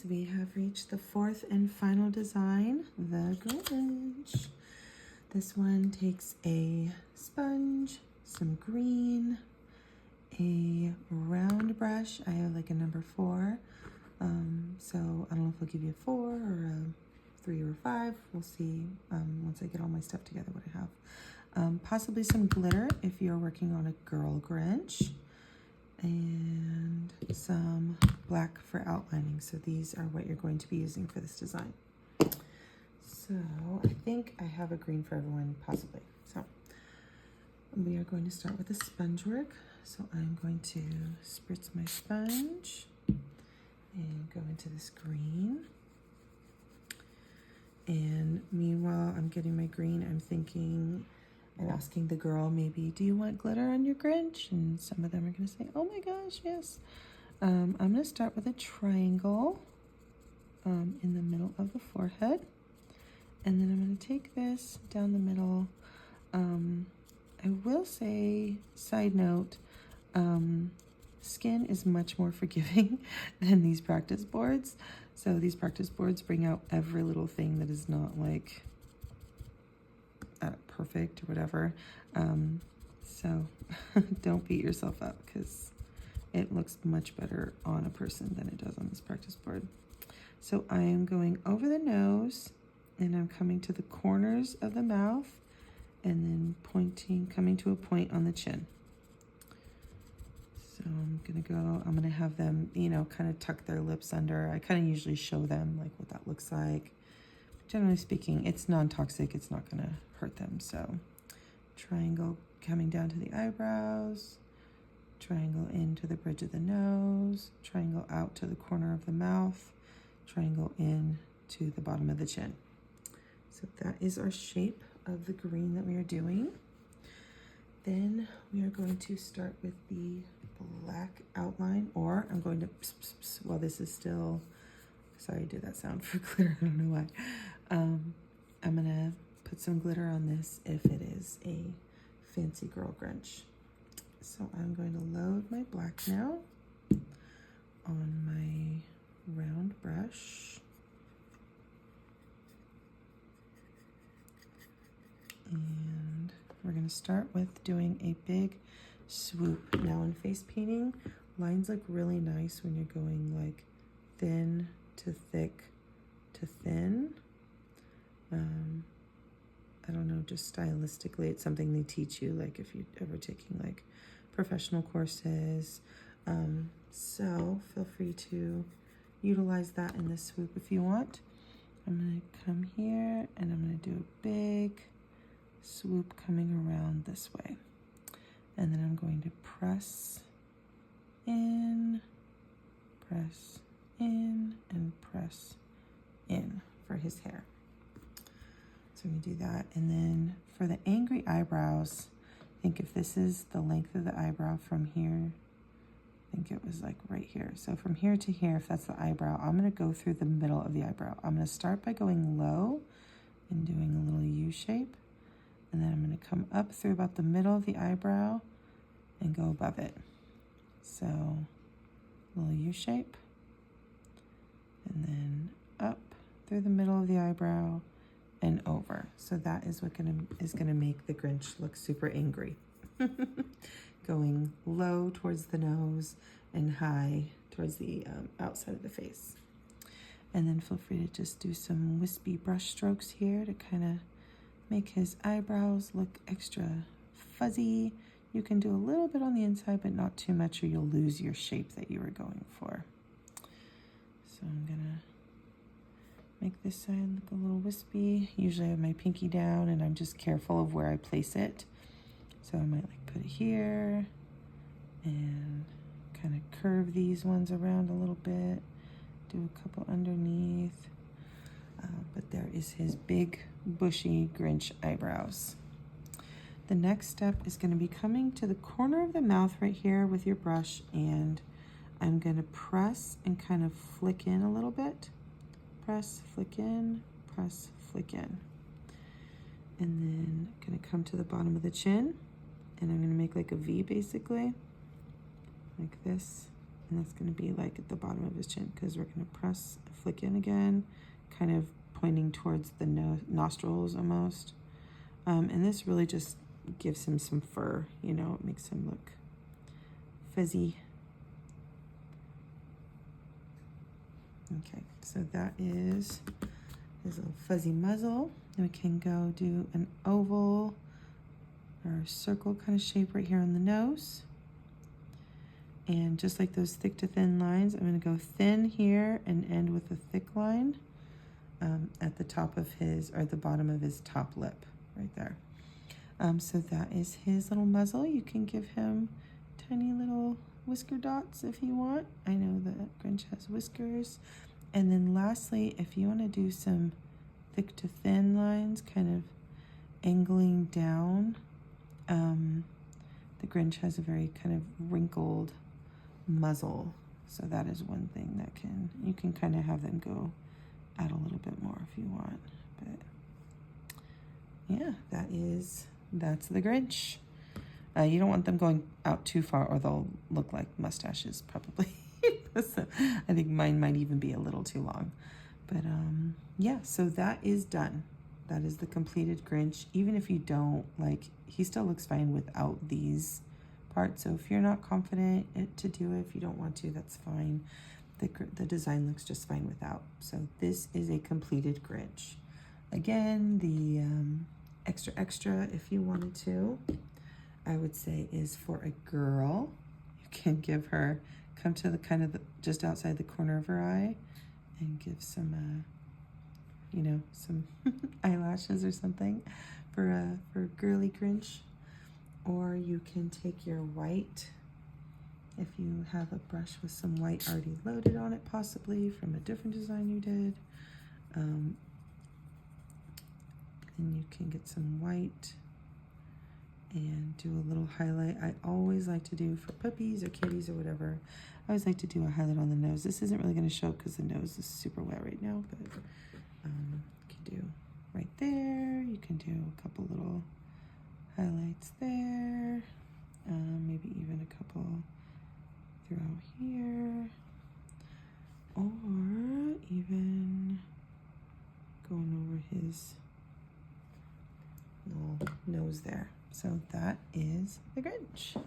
we have reached the fourth and final design, the Grinch. This one takes a sponge, some green, a round brush. I have like a number 4. So I don't know if I'll give you a 4 or a 3 or a 5. We'll see once I get all my stuff together what I have. Possibly some glitter if you're working on a girl Grinch. And some black for outlining. So these are what you're going to be using for this design. So I think I have a green for everyone, possibly. So we are going to start with the sponge work. So I'm going to spritz my sponge and go into this green. And meanwhile, I'm getting my green, I'm thinking, I'm asking the girl, maybe, do you want glitter on your Grinch? And some of them are going to say, oh my gosh, yes. I'm going to start with a triangle in the middle of the forehead. And then I'm going to take this down the middle. I will say, side note, skin is much more forgiving than these practice boards. So these practice boards bring out every little thing that is not like perfect or whatever. So don't beat yourself up because it looks much better on a person than it does on this practice board. So I am going over the nose and I'm coming to the corners of the mouth and then coming to a point on the chin. So I'm gonna have them, kind of tuck their lips under. I kind of usually show them like what that looks like. Generally speaking, it's non-toxic, it's not gonna hurt them. So triangle coming down to the eyebrows, triangle into the bridge of the nose, triangle out to the corner of the mouth, triangle in to the bottom of the chin. So that is our shape of the green that we are doing. Then we are going to start with the black outline, or I'm going to, while this is still, sorry I did that sound for glitter, I don't know why. I'm gonna put some glitter on this if it is a fancy girl Grinch. So I'm going to load my black now on my round brush. And we're gonna start with doing a big swoop. Now in face painting, lines look really nice when you're going like thin to thick to thin. I don't know, just stylistically, it's something they teach you, like if you're ever taking like professional courses. So feel free to utilize that in the swoop if you want. I'm gonna come here and I'm gonna do a big swoop coming around this way. And then I'm going to press in, and press in for his hair. So we do that. And then for the angry eyebrows, I think if this is the length of the eyebrow from here, I think it was like right here. So from here to here, if that's the eyebrow, I'm going to go through the middle of the eyebrow. I'm going to start by going low and doing a little U shape. And then I'm going to come up through about the middle of the eyebrow and go above it. So little U shape. And then up through the middle of the eyebrow and over. So that is what is gonna make the Grinch look super angry. Going low towards the nose and high towards the outside of the face. And then feel free to just do some wispy brush strokes here to kind of make his eyebrows look extra fuzzy. You can do a little bit on the inside, but not too much or you'll lose your shape that you were going for. So I'm gonna make this side look a little wispy. Usually I have my pinky down and I'm just careful of where I place it. So I might like put it here and kind of curve these ones around a little bit. Do a couple underneath. But there is his big bushy Grinch eyebrows. The next step is going to be coming to the corner of the mouth right here with your brush, and I'm going to press and kind of flick in a little bit. Press, flick in, press, flick in. And then I'm going to come to the bottom of the chin, and I'm going to make like a V basically, like this, And that's going to be like at the bottom of his chin, because we're going to press, flick in again, kind of pointing towards the nostrils almost. And this really just gives him some fur, you know, it makes him look fuzzy. Okay, so that is his little fuzzy muzzle. And we can go do an oval or a circle kind of shape right here on the nose. And just like those thick to thin lines, I'm going to go thin here and end with a thick line at the top of his, or the bottom of his top lip right there. So that is his little muzzle. You can give him tiny little whisker dots if you want. I know that Grinch has whiskers. And then lastly, if you want to do some thick to thin lines, kind of angling down, the Grinch has a very kind of wrinkled muzzle. So that is one thing that you can kind of have them go out a little bit more if you want. But yeah, that's the Grinch. You don't want them going out too far or they'll look like mustaches probably. So I think mine might even be a little too long. But yeah, so that is done. That is the completed Grinch. Even if you don't, like, he still looks fine without these parts. So if you're not confident to do it, if you don't want to, that's fine. The design looks just fine without. So this is a completed Grinch. Again, the extra, if you wanted to, I would say is for a girl. You can give her, come to the kind of just outside the corner of her eye and give some, you know, some eyelashes or something for girly Grinch. Or you can take your white, if you have a brush with some white already loaded on it, possibly from a different design you did. And you can get some white and do a little highlight. I always like to do for puppies or kitties or whatever, I always like to do a highlight on the nose. This isn't really going to show because the nose is super wet right now, but you can do right there. You can do a couple little highlights there, maybe even a couple throughout here, or even going over his little nose there. So that is the Grinch.